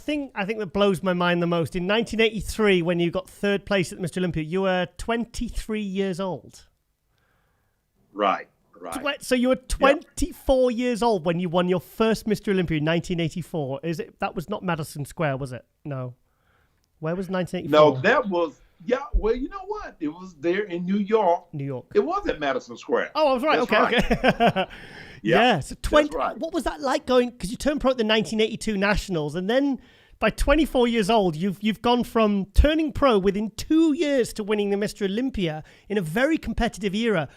thing I think that blows my mind the most, in 1983, when you got third place at Mr. Olympia, you were 23 years old. Right. So you were 24 years old when you won your first Mr. Olympia in 1984. That was not Madison Square, was it? No. Where was 1984? No, that was, well, you know what? It was there in New York. New York. It was at Madison Square. Oh, I was right. Okay. Yeah. So that's right. What was that like going, because you turned pro at the 1982 Nationals, and then by 24 years old, you've gone from turning pro within 2 years to winning the Mr. Olympia in a very competitive era.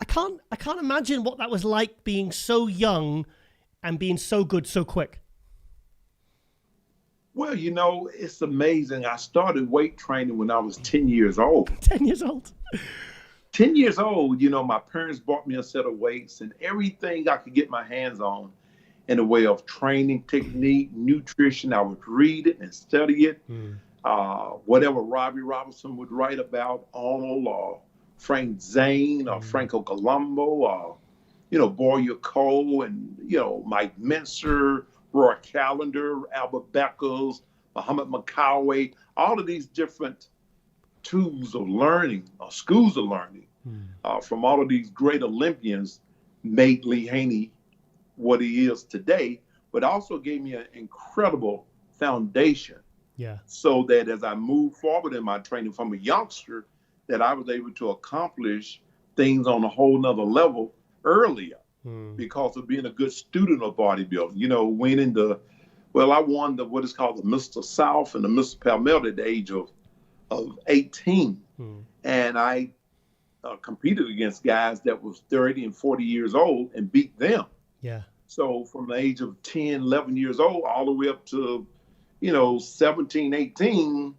I can't imagine what that was like, being so young and being so good so quick. Well, it's amazing. I started weight training when I was 10 years old. 10 years old? 10 years old, my parents bought me a set of weights and everything I could get my hands on in the way of training technique, nutrition. I would read it and study it. Whatever Robbie Robinson would write about, Arnold, Frank Zane, or Franco Colombo, Boyer Cole, and, Mike Mincer, Roy Callender, Albert Beckles, Muhammad Makawe, all of these different tools of learning, or schools of learning, from all of these great Olympians made Lee Haney what he is today, but also gave me an incredible foundation. Yeah. So that as I moved forward in my training from a youngster, that I was able to accomplish things on a whole nother level earlier because of being a good student of bodybuilding. Winning I won what is called the Mr. South and the Mr. Palmetto at the age of 18. And I competed against guys that was 30 and 40 years old and beat them. Yeah. So from the age of 10, 11 years old, all the way up to, 17, 18,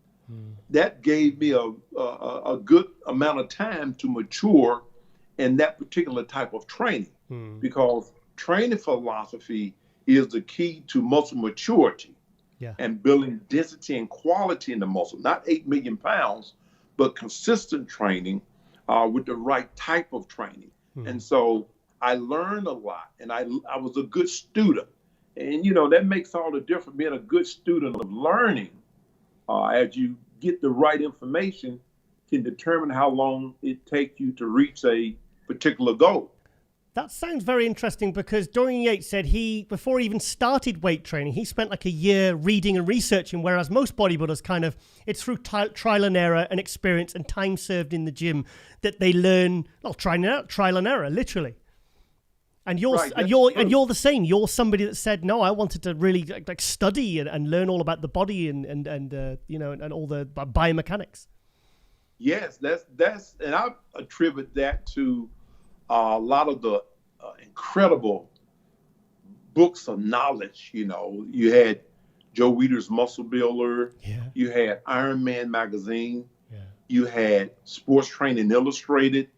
that gave me a good amount of time to mature in that particular type of training, because training philosophy is the key to muscle maturity and building density and quality in the muscle, not 8 million pounds, but consistent training with the right type of training. And so I learned a lot, and I was a good student. And, that makes all the difference, being a good student of learning. As you get the right information, can determine how long it takes you to reach a particular goal. That sounds very interesting, because Dorian Yates said before he even started weight training, he spent like a year reading and researching, whereas most bodybuilders it's through trial and error and experience and time served in the gym that they learn, trial and error, literally. And you're the same. You're somebody that said, no, I wanted to really like study and learn all about the body and all the biomechanics. Yes, that's and I attribute that to a lot of the incredible books of knowledge. You had Joe Weider's Muscle Builder. Yeah. You had Iron Man magazine. Yeah. You had Sports Training Illustrated.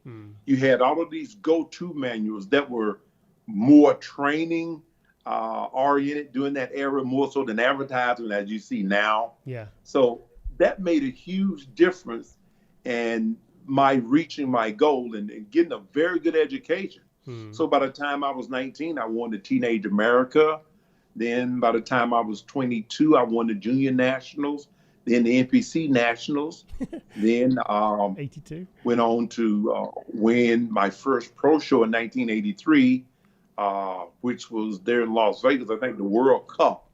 You had all of these go-to manuals that were more training oriented during that era, more so than advertising as you see now. Yeah. So that made a huge difference in my reaching my goal and getting a very good education. So by the time I was 19, I won the Teenage America. Then by the time I was 22, I won the Junior Nationals, then the NPC Nationals. Then 82. Went on to win my first pro show in 1983. Which was there in Las Vegas, I think the World Cup.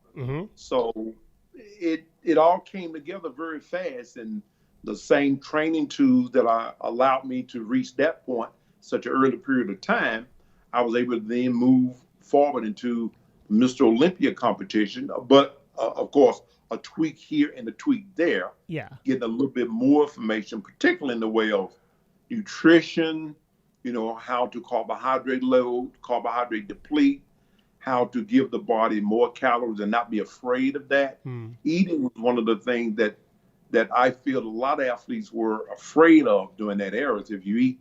So it all came together very fast, and the same training tools that allowed me to reach that point such an early period of time, I was able to then move forward into Mr. Olympia competition. But of course, a tweak here and a tweak there. Yeah. Getting a little bit more information, particularly in the way of nutrition, how to carbohydrate load, carbohydrate deplete, how to give the body more calories and not be afraid of that. Eating was one of the things that I feel a lot of athletes were afraid of during that era. If you eat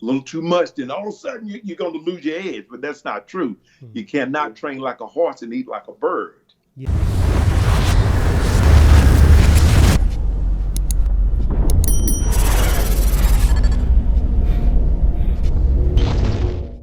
a little too much, then all of a sudden you're going to lose your edge. But that's not true. You cannot train like a horse and eat like a bird. Yeah.